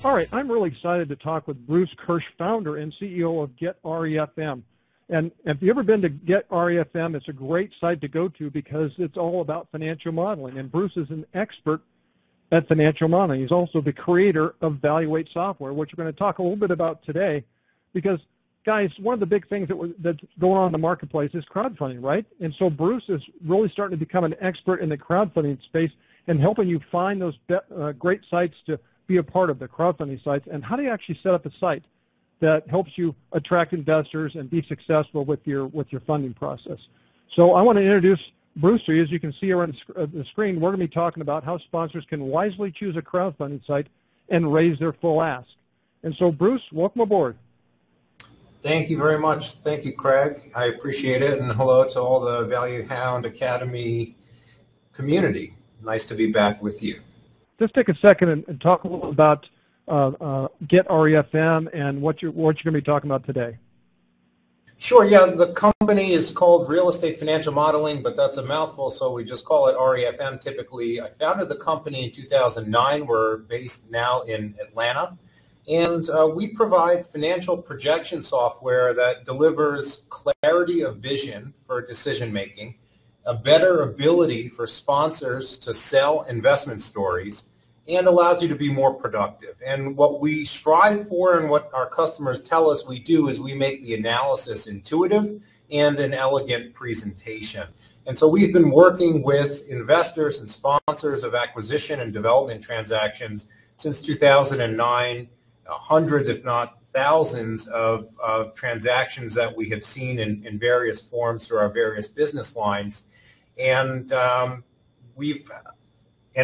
All right, I'm really excited to talk with Bruce Kirsch, founder and CEO of Get REFM. And if you've ever been to Get REFM, it's a great site to go to because it's all about financial modeling. And Bruce is an expert at financial modeling. He's also the creator of Valuate software, which we're going to talk a little bit about today. Because, guys, one of the big things that's going on in the marketplace is crowdfunding, right? And so Bruce is really starting to become an expert in the crowdfunding space and helping you find those great sites to be a part of, the crowdfunding sites. And how do you actually set up a site that helps you attract investors and be successful with your funding process? So I want to introduce Bruce to you. As you can see here on the screen, we're going to be talking about how sponsors can wisely choose a crowdfunding site and raise their full ask. And so, Bruce, welcome aboard. Thank you very much. Thank you, Craig. I appreciate it. And hello to all the Value Hound Academy community. Nice to be back with you. Just take a second and talk a little about Get REFM and what you're going to be talking about today. Sure, yeah, the company is called Real Estate Financial Modeling, but that's a mouthful, so we just call it REFM typically. I founded the company in 2009. We're based now in Atlanta, and we provide financial projection software that delivers clarity of vision for decision making, a better ability for sponsors to sell investment stories, and allows you to be more productive. And what we strive for and what our customers tell us we do is we make the analysis intuitive and an elegant presentation. And so we've been working with investors and sponsors of acquisition and development transactions since 2009, hundreds if not thousands of transactions that we have seen in various forms through our various business lines. And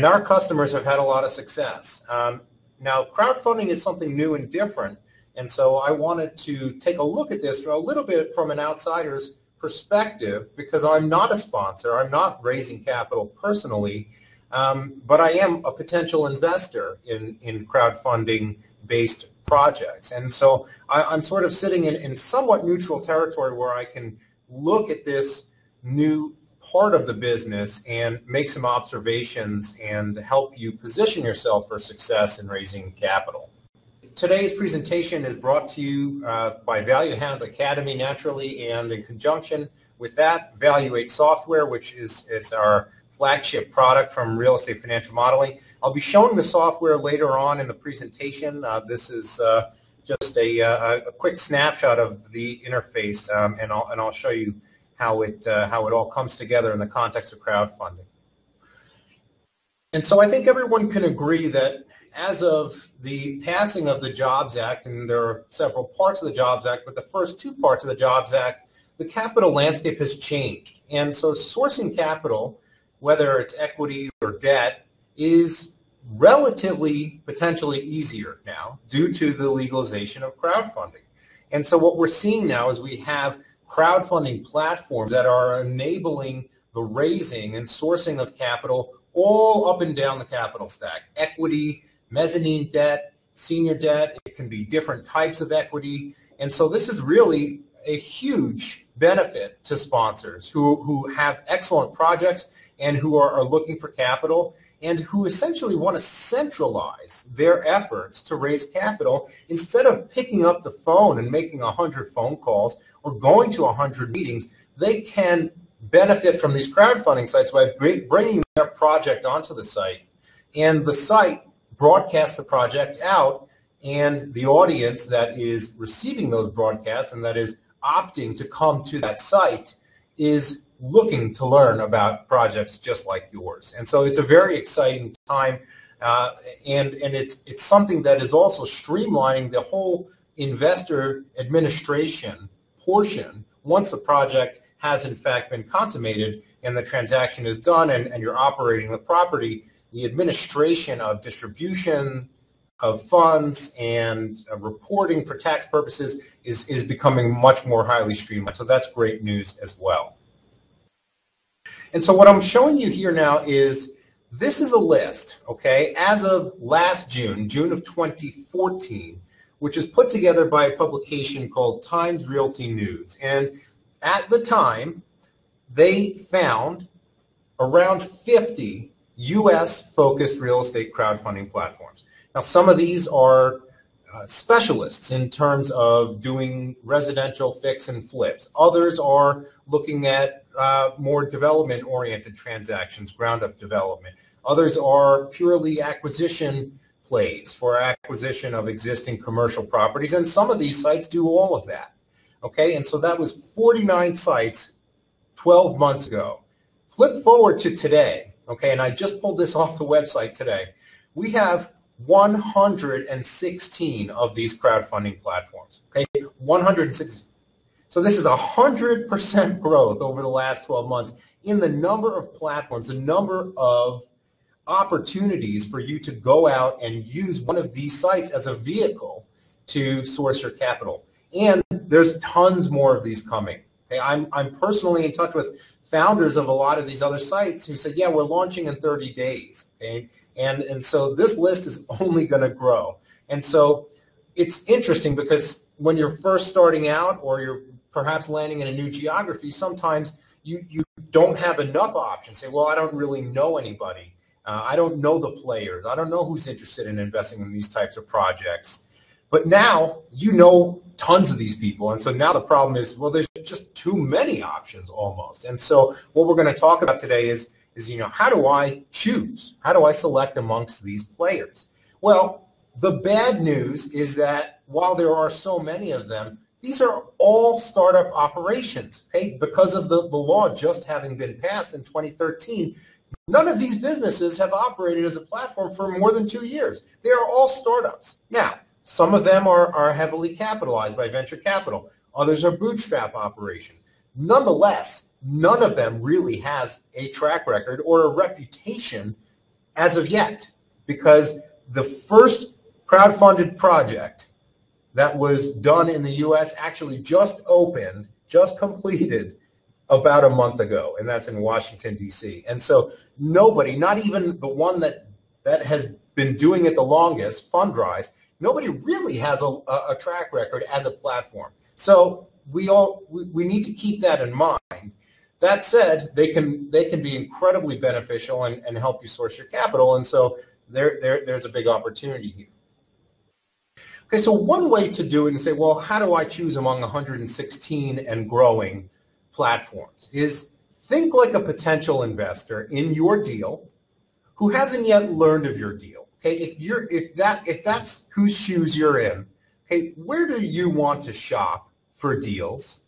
our customers have had a lot of success. Now, crowdfunding is something new and different, and so I wanted to take a look at this a little bit from an outsider's perspective because I'm not a sponsor. I'm not raising capital personally, but I am a potential investor in crowdfunding-based projects. And so I'm sort of sitting in somewhat neutral territory where I can look at this new part of the business and make some observations and help you position yourself for success in raising capital. Today's presentation is brought to you by Value Hound Academy naturally, and in conjunction with that, Valuate software, which is our flagship product from Real Estate Financial Modeling. I'll be showing the software later on in the presentation. This is just a quick snapshot of the interface, and I'll show you how it all comes together in the context of crowdfunding. And so I think everyone can agree that as of the passing of the Jobs Act, and there are several parts of the Jobs Act, but the first two parts of the Jobs Act, the capital landscape has changed. And so sourcing capital, whether it's equity or debt, is relatively potentially easier now due to the legalization of crowdfunding. And so what we're seeing now is we have crowdfunding platforms that are enabling the raising and sourcing of capital all up and down the capital stack. Equity, mezzanine debt, senior debt, it can be different types of equity. And so this is really a huge benefit to sponsors who have excellent projects and who are looking for capital and who essentially want to centralize their efforts to raise capital instead of picking up the phone and making 100 phone calls or going to 100 meetings. They can benefit from these crowdfunding sites by bringing their project onto the site, and the site broadcasts the project out, and the audience that is receiving those broadcasts and that is opting to come to that site is looking to learn about projects just like yours. And so it's a very exciting time, and it's something that is also streamlining the whole investor administration portion once the project has in fact been consummated and the transaction is done and you're operating the property. The administration of distribution of funds and reporting for tax purposes is becoming much more highly streamlined. So that's great news as well. And so what I'm showing you here now is this is a list, okay, as of last June, June of 2014, which is put together by a publication called Times Realty News. And at the time, they found around 50 U.S.-focused real estate crowdfunding platforms. Now, some of these are specialists in terms of doing residential fix and flips. Others are looking at more development-oriented transactions, ground-up development. Others are purely acquisition plays for acquisition of existing commercial properties, and some of these sites do all of that. Okay, and so that was 49 sites 12 months ago. Flip forward to today, okay, and I just pulled this off the website today. We have 116 of these crowdfunding platforms, okay, 160. So this is 100% growth over the last 12 months in the number of platforms, the number of opportunities for you to go out and use one of these sites as a vehicle to source your capital. And there's tons more of these coming. Okay, I'm personally in touch with founders of a lot of these other sites who said, yeah, we're launching in 30 days. Okay? And so this list is only going to grow. And so it's interesting because when you're first starting out or you're perhaps landing in a new geography, sometimes you don't have enough options. Say, well, I don't really know anybody. I don't know the players. I don't know who's interested in investing in these types of projects. But now you know tons of these people. And so now the problem is, well, there's just too many options almost. And so what we're going to talk about today is how do I choose? How do I select amongst these players? Well, the bad news is that while there are so many of them, these are all startup operations, okay? Because of the law just having been passed in 2013, none of these businesses have operated as a platform for more than 2 years. They are all startups. Now, some of them are heavily capitalized by venture capital. Others are bootstrap operations. Nonetheless, none of them really has a track record or a reputation as of yet, because the first crowdfunded project that was done in the U.S. actually just opened, just completed about a month ago, and that's in Washington, D.C. And so nobody, not even the one that has been doing it the longest, Fundrise, nobody really has a track record as a platform. So we need to keep that in mind. That said, they can be incredibly beneficial and help you source your capital, and so there's a big opportunity here. Okay, so one way to do it and say, well, how do I choose among 116 and growing platforms is think like a potential investor in your deal who hasn't yet learned of your deal. Okay, if that's whose shoes you're in, okay, where do you want to shop for deals?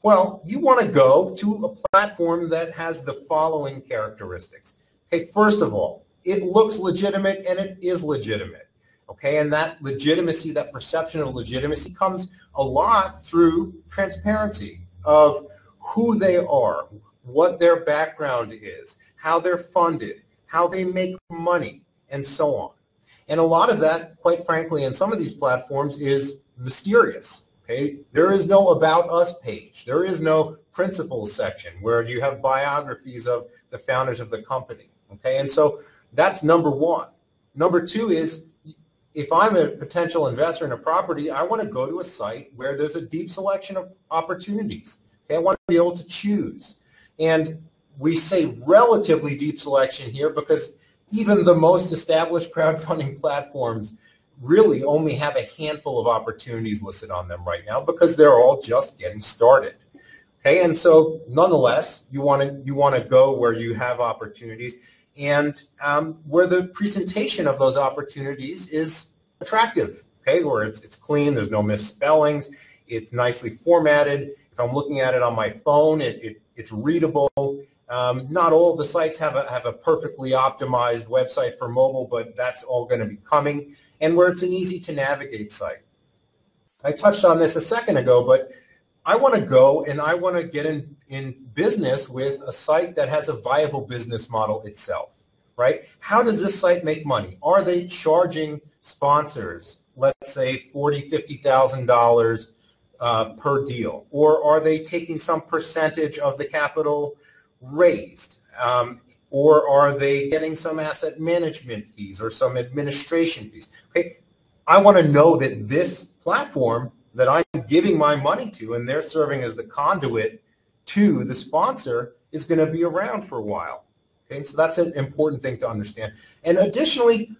Well, you want to go to a platform that has the following characteristics. Okay, first of all, it looks legitimate and it is legitimate. Okay, and that legitimacy, that perception of legitimacy comes a lot through transparency of who they are, what their background is, how they're funded, how they make money, and so on. And a lot of that, quite frankly, in some of these platforms is mysterious. Okay, there is no About Us page. There is no Principals section where you have biographies of the founders of the company. Okay, and so that's number one. Number two is, if I'm a potential investor in a property, I want to go to a site where there's a deep selection of opportunities. Okay, I want to be able to choose. And we say relatively deep selection here because even the most established crowdfunding platforms really only have a handful of opportunities listed on them right now because they're all just getting started. Okay, and so nonetheless, you want to go where you have opportunities and where the presentation of those opportunities is attractive. Okay, where it's clean, there's no misspellings, it's nicely formatted. If I'm looking at it on my phone, it's readable. Not all of the sites have a perfectly optimized website for mobile, but that's all going to be coming. And where it's an easy to navigate site. I touched on this a second ago, but I want to go and I want to get in business with a site that has a viable business model itself, right? How does this site make money? Are they charging sponsors, let's say $40,000, $50,000 per deal? Or are they taking some percentage of the capital raised? Or are they getting some asset management fees or some administration fees? Okay, I want to know that this platform that I'm giving my money to and they're serving as the conduit to the sponsor is going to be around for a while. Okay, so that's an important thing to understand. And additionally,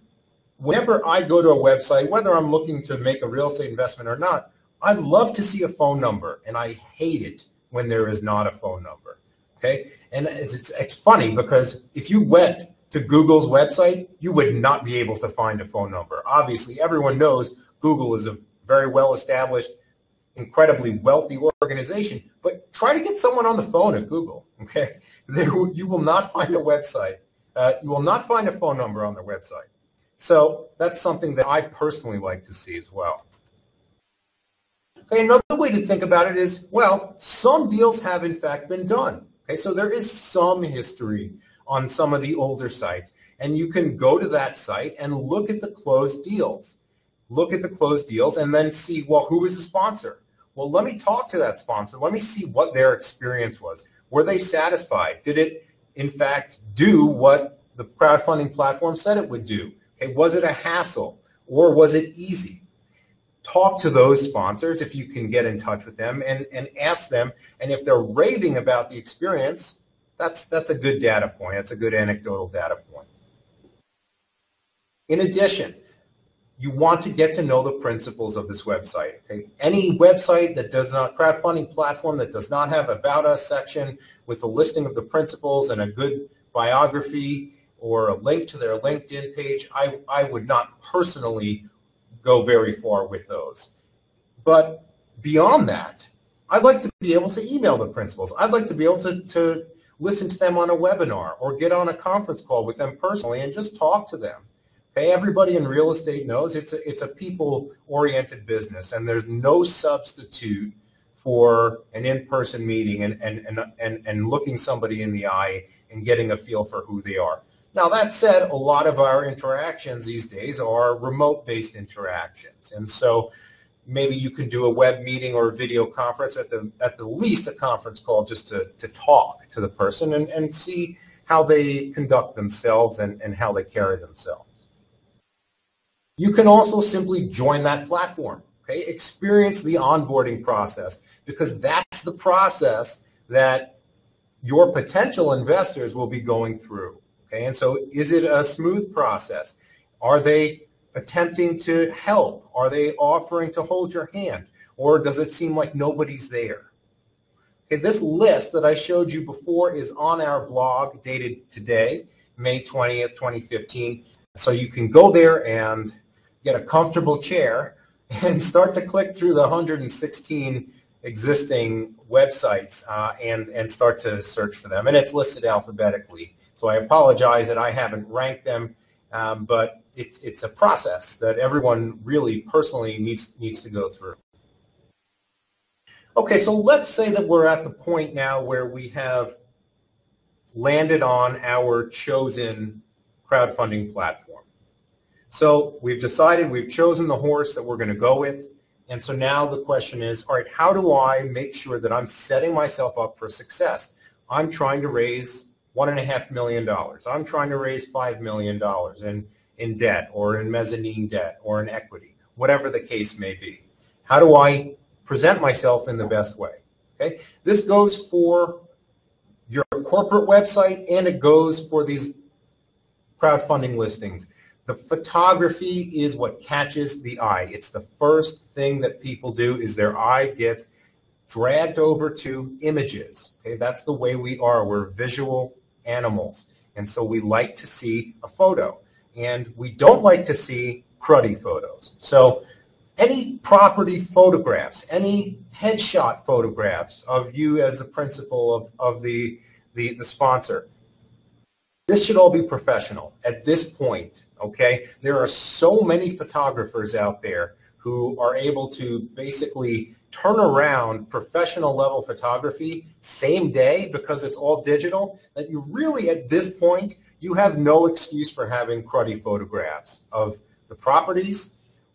whenever I go to a website, whether I'm looking to make a real estate investment or not, I'd love to see a phone number, and I hate it when there is not a phone number. Okay, and it's funny because if you went to Google's website, you would not be able to find a phone number. Obviously, everyone knows Google is a very well-established, incredibly wealthy organization, but try to get someone on the phone at Google. Okay, you will not find a website. You will not find a phone number on their website. So that's something that I personally like to see as well. Okay, another way to think about it is, well, some deals have in fact been done. Okay, so there is some history on some of the older sites, and you can go to that site and look at the closed deals. Look at the closed deals and then see, well, who was the sponsor? Well, let me talk to that sponsor. Let me see what their experience was. Were they satisfied? Did it, in fact, do what the crowdfunding platform said it would do? Okay, was it a hassle or was it easy? Talk to those sponsors if you can get in touch with them and ask them. And if they're raving about the experience, that's a good data point. That's a good anecdotal data point. In addition, you want to get to know the principles of this website. Okay? Any website that does not, crowdfunding platform that does not have About Us section with a listing of the principles and a good biography or a link to their LinkedIn page, I would not personally go very far with those. But beyond that, I'd like to be able to email the principals. I'd like to be able to listen to them on a webinar or get on a conference call with them personally and just talk to them. Okay, everybody in real estate knows it's a people-oriented business, and there's no substitute for an in-person meeting and looking somebody in the eye and getting a feel for who they are. Now, that said, a lot of our interactions these days are remote-based interactions. And so maybe you can do a web meeting or a video conference, at the least a conference call, just to talk to the person and see how they conduct themselves and how they carry themselves. You can also simply join that platform. Okay? Experience the onboarding process, because that's the process that your potential investors will be going through. Okay, and so is it a smooth process? Are they attempting to help? Are they offering to hold your hand? Or does it seem like nobody's there? Okay, this list that I showed you before is on our blog dated today, May 20th, 2015. So you can go there and get a comfortable chair and start to click through the 116 existing websites and start to search for them. And it's listed alphabetically. So I apologize that I haven't ranked them, but it's a process that everyone really personally needs to go through. Okay, so let's say that we're at the point now where we have landed on our chosen crowdfunding platform. So we've decided, we've chosen the horse that we're going to go with, and so now the question is, all right, how do I make sure that I'm setting myself up for success? I'm trying to raise $1.5 million. I'm trying to raise $5 million in debt or in mezzanine debt or in equity, whatever the case may be. How do I present myself in the best way? Okay, this goes for your corporate website and it goes for these crowdfunding listings. The photography is what catches the eye. It's the first thing that people do, is their eye gets dragged over to images. Okay, that's the way we are. We're visual animals, and so we like to see a photo, and we don't like to see cruddy photos. So any property photographs, any headshot photographs of you as the principal of the sponsor, this should all be professional at this point. Okay, there are so many photographers out there who are able to basically turn around professional level photography same day, because it's all digital, that you really, at this point, you have no excuse for having cruddy photographs of the properties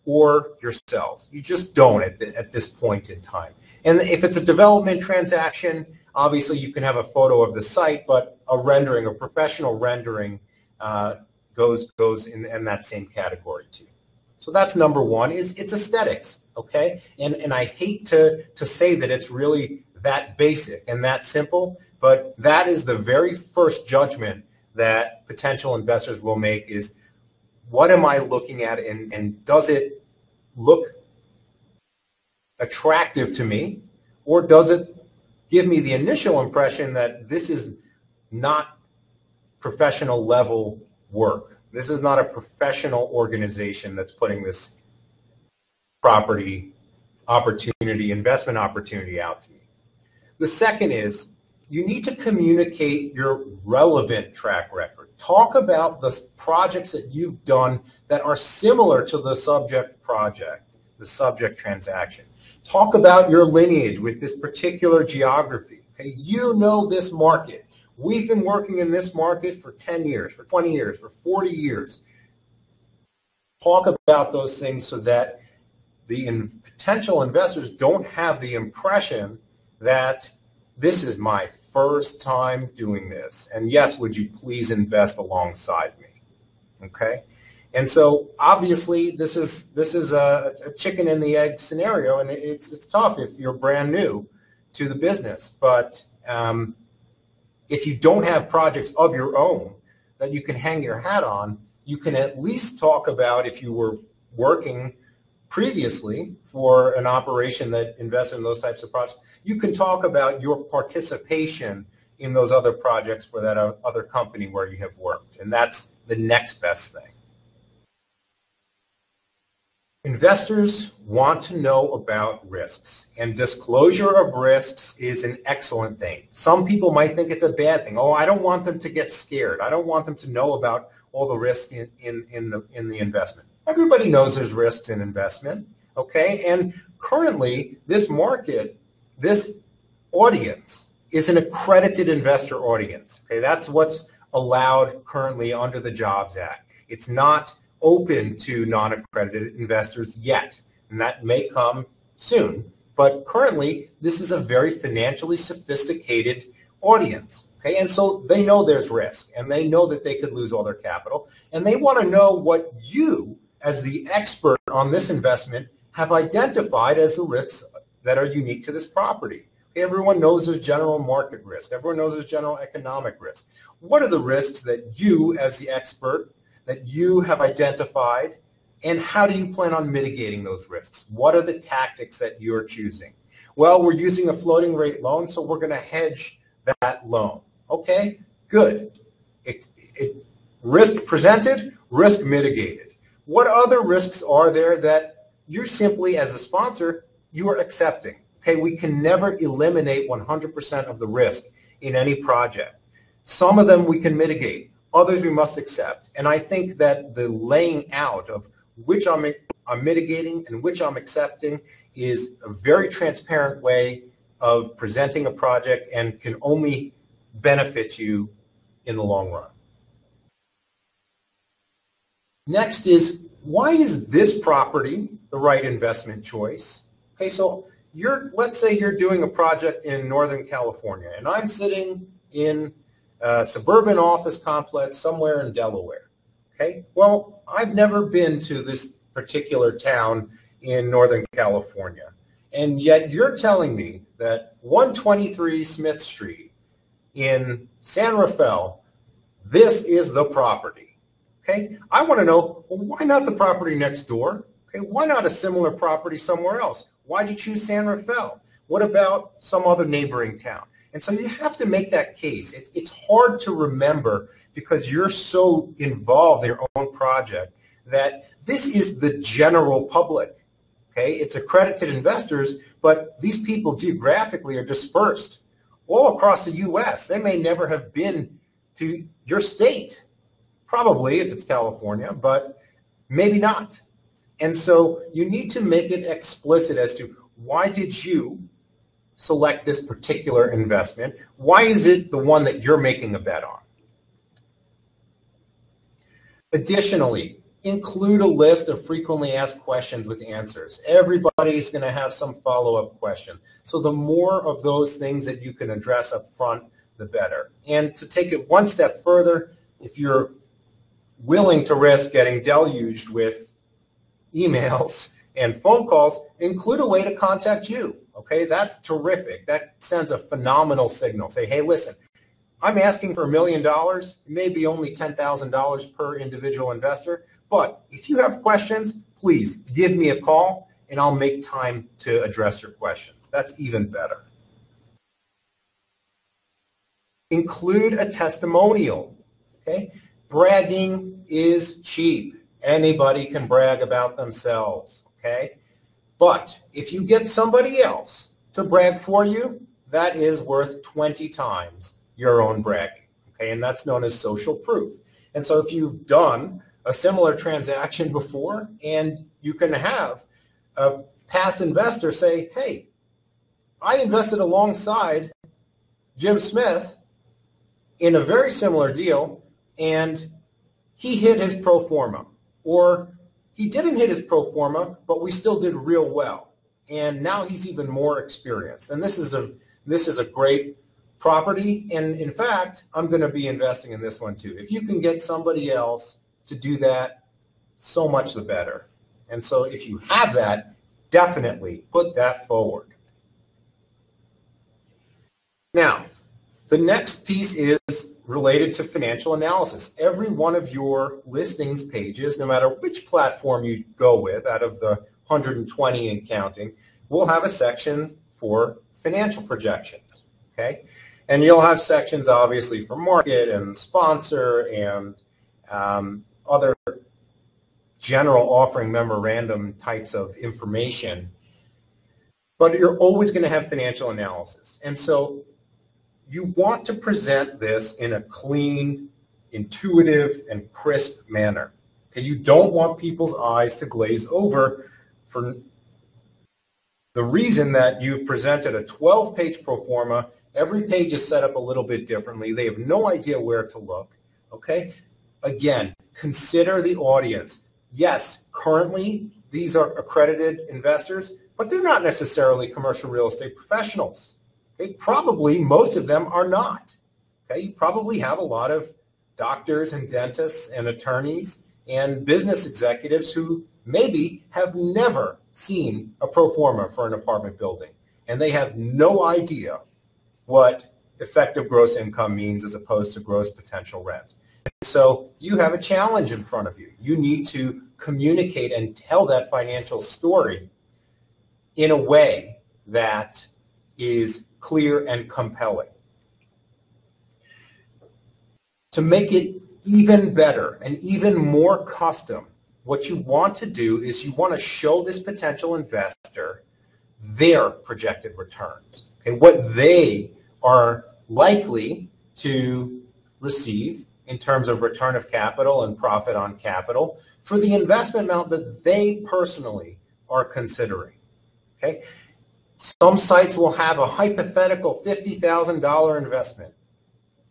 or yourselves. You just don't at this point in time. And if it's a development transaction, obviously you can have a photo of the site, but a rendering, a professional rendering, goes in that same category too. So that's number one, is it's aesthetics, okay? And I hate to say that it's really that basic and that simple, but that is the very first judgment that potential investors will make, is what am I looking at, and does it look attractive to me, or does it give me the initial impression that this is not professional level work? This is not a professional organization that's putting this property opportunity, investment opportunity out to me. The second is you need to communicate your relevant track record. Talk about the projects that you've done that are similar to the subject project, the subject transaction. Talk about your lineage with this particular geography. Okay? You know this market. We've been working in this market for 10 years, for 20 years, for 40 years. Talk about those things so that the potential investors don't have the impression that this is my first time doing this. And yes, would you please invest alongside me? Okay? And so obviously this is a chicken and the egg scenario, and it's tough if you're brand new to the business. But if you don't have projects of your own that you can hang your hat on, you can at least talk about, if you were working previously for an operation that invested in those types of projects, you can talk about your participation in those other projects for that other company where you have worked. And that's the next best thing. Investors want to know about risks, and disclosure of risks is an excellent thing. Some people might think it's a bad thing. Oh, I don't want them to get scared. I don't want them to know about all the risk in the investment. Everybody knows there's risks in investment, okay? And currently, this market, this audience is an accredited investor audience, okay? That's what's allowed currently under the Jobs Act. It's not open to non-accredited investors yet, and that may come soon. But currently, this is a very financially sophisticated audience, okay? And so they know there's risk, and they know that they could lose all their capital, and they want to know what you, as the expert on this investment, have identified as the risks that are unique to this property. Okay, everyone knows there's general market risk. Everyone knows there's general economic risk. What are the risks that you, as the expert, that you have identified, and how do you plan on mitigating those risks? What are the tactics that you're choosing? Well, we're using a floating rate loan, so we're going to hedge that loan. Okay, good. Risk presented, risk mitigated. What other risks are there that you simply, as a sponsor, you are accepting? Okay, we can never eliminate 100% of the risk in any project. Some of them we can mitigate. Others we must accept. And I think that the laying out of which I'm mitigating and which I'm accepting is a very transparent way of presenting a project and can only benefit you in the long run. Next is, why is this property the right investment choice? Okay, so let's say you're doing a project in Northern California, and I'm sitting in a suburban office complex somewhere in Delaware. Okay, well, I've never been to this particular town in Northern California, and yet you're telling me that 123 Smith Street in San Rafael, this is the property. Okay, I want to know, well, why not the property next door? Okay, why not a similar property somewhere else? Why'd you choose San Rafael? What about some other neighboring town? And so you have to make that case. It's hard to remember because you're so involved in your own project that this is the general public. Okay, it's accredited investors, but these people geographically are dispersed all across the U.S. They may never have been to your state, probably if it's California, but maybe not. And so you need to make it explicit as to why did you select this particular investment? Why is it the one that you're making a bet on? Additionally, include a list of frequently asked questions with answers. Everybody's going to have some follow-up question. So the more of those things that you can address up front, the better. And to take it one step further, if you're willing to risk getting deluged with emails and phone calls, include a way to contact you. Okay, that's terrific. That sends a phenomenal signal. Say, hey, listen, I'm asking for $1 million, maybe only $10,000 per individual investor, But if you have questions, please give me a call and I'll make time to address your questions. That's even better. Include a testimonial. Okay? Bragging is cheap. Anybody can brag about themselves. Okay? But if you get somebody else to brag for you, that is worth 20 times your own bragging. Okay? And that's known as social proof. And so if you've done a similar transaction before, and you can have a past investor say, hey, I invested alongside Jim Smith in a very similar deal, and he hit his pro forma. Or he didn't hit his pro forma, but we still did real well. And now he's even more experienced. And this is a great property. And in fact, I'm going to be investing in this one too. If you can get somebody else to do that, so much the better. And so if you have that, definitely put that forward. Now, the next piece is related to financial analysis. Every one of your listings pages, no matter which platform you go with, out of the 120 and counting, will have a section for financial projections. Okay? And you'll have sections, obviously, for market and sponsor and other general offering memorandum types of information. But you're always going to have financial analysis. And so you want to present this in a clean, intuitive, and crisp manner. Okay? You don't want people's eyes to glaze over for the reason that you've presented a 12-page pro forma. Every page is set up a little bit differently. They have no idea where to look. Okay? Again, consider the audience. Yes, currently these are accredited investors, but they're not necessarily commercial real estate professionals. Okay? Probably most of them are not. Okay? You probably have a lot of doctors and dentists and attorneys and business executives who maybe have never seen a pro forma for an apartment building, and they have no idea what effective gross income means as opposed to gross potential rent. So you have a challenge in front of you. You need to communicate and tell that financial story in a way that is clear and compelling. To make it even better and even more custom, what you want to do is you want to show this potential investor their projected returns, okay, what they are likely to receive in terms of return of capital and profit on capital for the investment amount that they personally are considering. Okay? Some sites will have a hypothetical $50,000 investment.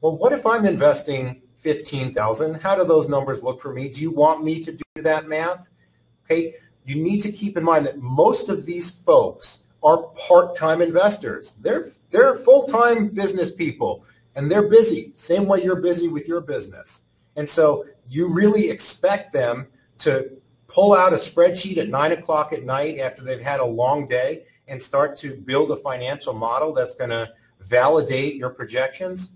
Well, what if I'm investing $15,000? How do those numbers look for me? Do you want me to do that math? Okay, you need to keep in mind that most of these folks are part-time investors. They're full-time business people, and they're busy, same way you're busy with your business. And so you really expect them to pull out a spreadsheet at 9 o'clock at night after they've had a long day and start to build a financial model that's going to validate your projections.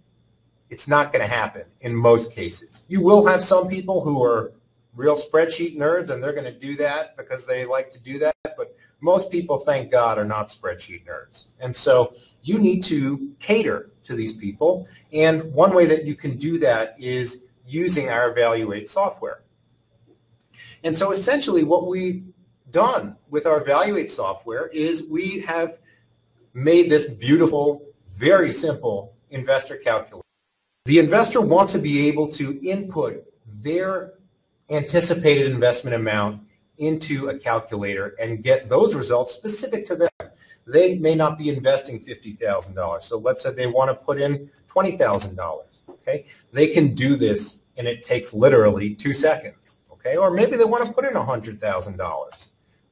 It's not going to happen in most cases. You will have some people who are real spreadsheet nerds, and they're going to do that because they like to do that, but most people, thank God, are not spreadsheet nerds. And so you need to cater to these people, and one way that you can do that is using our Evaluate software. And so essentially what we've done with our Evaluate software is we have made this beautiful, very simple investor calculator. The investor wants to be able to input their anticipated investment amount into a calculator and get those results specific to them. They may not be investing $50,000. So let's say they want to put in $20,000. Okay? They can do this, and it takes literally 2 seconds. Okay? Or maybe they want to put in $100,000.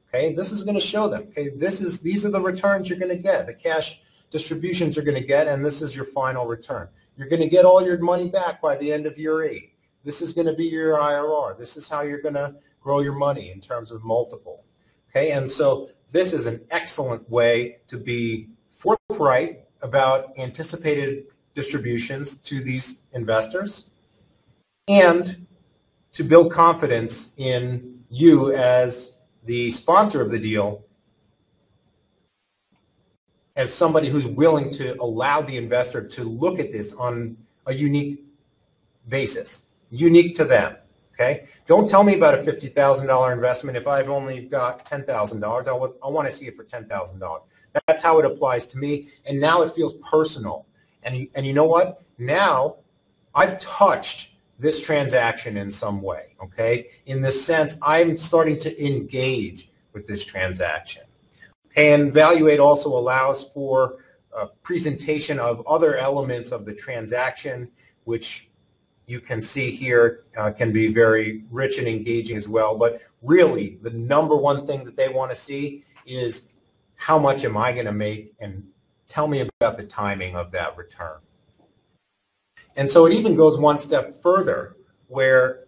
Okay? This is going to show them. Okay? These are the returns you're going to get, the cash distributions you're going to get, and this is your final return. You're going to get all your money back by the end of year 8. This is going to be your IRR. This is how you're going to grow your money in terms of multiple. Okay? And so this is an excellent way to be forthright about anticipated distributions to these investors and to build confidence in you as the sponsor of the deal, as somebody who's willing to allow the investor to look at this on a unique basis, unique to them. Okay? Don't tell me about a $50,000 investment if I've only got $10,000. I want to see it for $10,000. That's how it applies to me, and now it feels personal. And you know what? Now I've touched this transaction in some way, okay? In the sense, I'm starting to engage with this transaction. Okay, and Valuate also allows for a presentation of other elements of the transaction, which you can see here can be very rich and engaging as well. But really, the number one thing that they want to see is how much am I going to make, and tell me about the timing of that return. And so it even goes one step further, where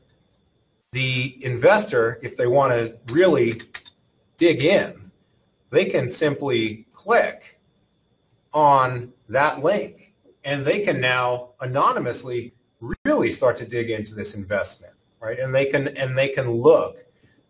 the investor, if they want to really dig in, they can simply click on that link, and they can now anonymously really start to dig into this investment, right? And they can look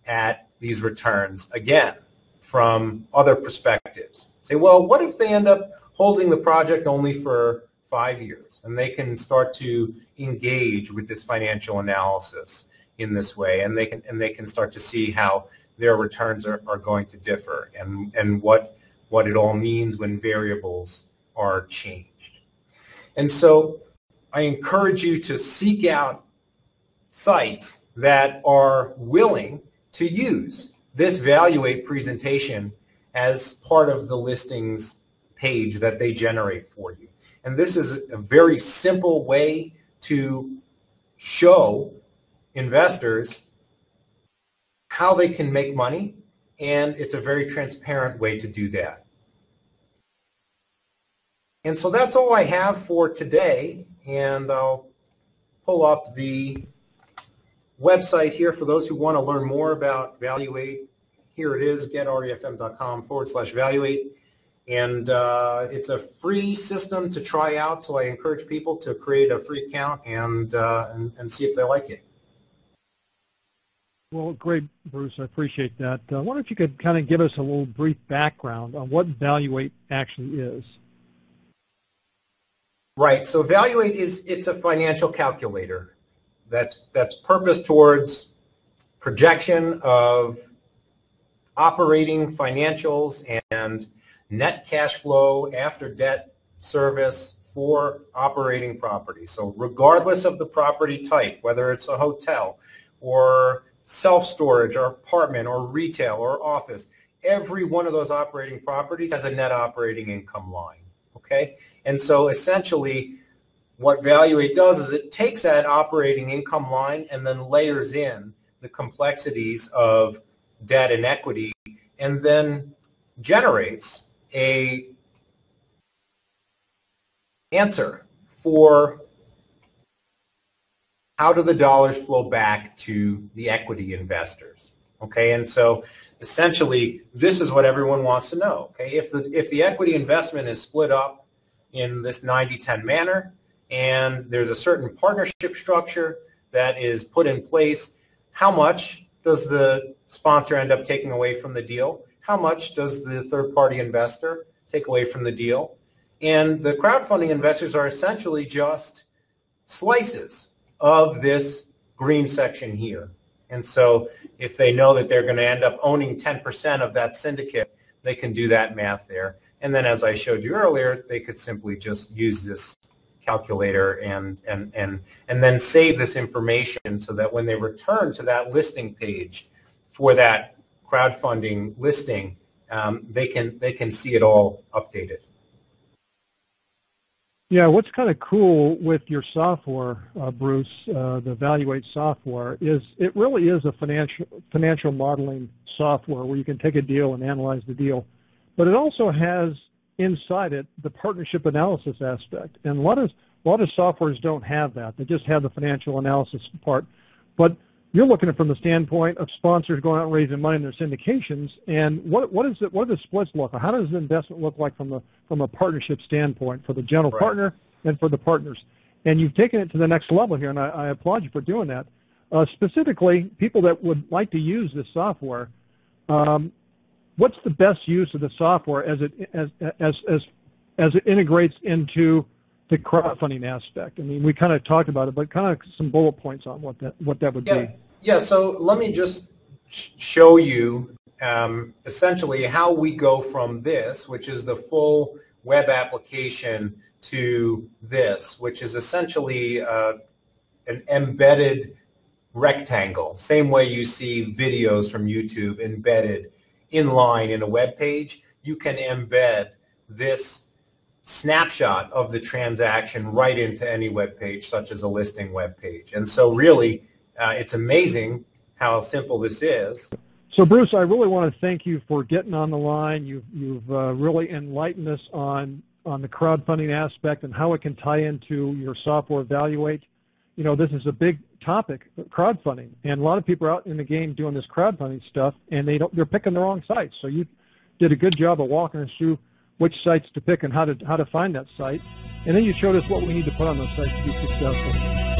at these returns again from other perspectives. Say, well, what if they end up holding the project only for 5 years? And they can start to engage with this financial analysis in this way, and they can start to see how their returns are going to differ, and what it all means when variables are changed. And so I encourage you to seek out sites that are willing to use this Valuate presentation as part of the listings page that they generate for you. And this is a very simple way to show investors how they can make money, and it's a very transparent way to do that. And so that's all I have for today, and I'll pull up the website here for those who want to learn more about Valuate. Here it is, getrefm.com/Valuate. And it's a free system to try out, so I encourage people to create a free account and see if they like it. Well, great, Bruce. I appreciate that. I wonder if you could kind of give us a little brief background on what Valuate actually is. Right. So Valuate it's a financial calculator that's purposed towards projection of operating financials and net cash flow after debt service for operating properties. So regardless of the property type, whether it's a hotel or self-storage or apartment or retail or office, every one of those operating properties has a net operating income line, okay? And so essentially what Valuate does is it takes that operating income line and then layers in the complexities of debt and equity, and then generates a answer for how do the dollars flow back to the equity investors. Okay, and so essentially this is what everyone wants to know. Okay, if the equity investment is split up in this 90-10 manner, and there's a certain partnership structure that is put in place, how much does the sponsor end up taking away from the deal? How much does the third-party investor take away from the deal? And the crowdfunding investors are essentially just slices of this green section here. And so if they know that they're going to end up owning 10% of that syndicate, they can do that math there. And then as I showed you earlier, they could simply just use this calculator and then save this information so that when they return to that listing page for that crowdfunding listing, they can see it all updated. Yeah, what's kind of cool with your software, Bruce, the Valuate software, is it really is a financial modeling software where you can take a deal and analyze the deal, but it also has inside it the partnership analysis aspect. And a lot of softwares don't have that. They just have the financial analysis part. But you're looking at it from the standpoint of sponsors going out and raising money in their syndications. And what do the splits look like? How does the investment look like from a partnership standpoint for the general partner and for the partners? And you've taken it to the next level here, and I applaud you for doing that. Specifically, people that would like to use this software, what's the best use of the software as it integrates into the crowdfunding aspect? I mean, we kind of talked about it, but kind of some bullet points on what that would be. Yeah, so let me just show you essentially how we go from this, which is the full web application, to this, which is essentially an embedded rectangle, same way you see videos from YouTube embedded in line in a web page. You can embed this snapshot of the transaction right into any web page, such as a listing web page. And so really, it's amazing how simple this is. So Bruce, I really want to thank you for getting on the line. You've really enlightened us on the crowdfunding aspect and how it can tie into your software Evaluate. You know, this is a big topic, crowdfunding, and a lot of people are out in the game doing this crowdfunding stuff, and they're picking the wrong sites. So you did a good job of walking us through which sites to pick and how to find that site, and then you showed us what we need to put on those sites to be successful.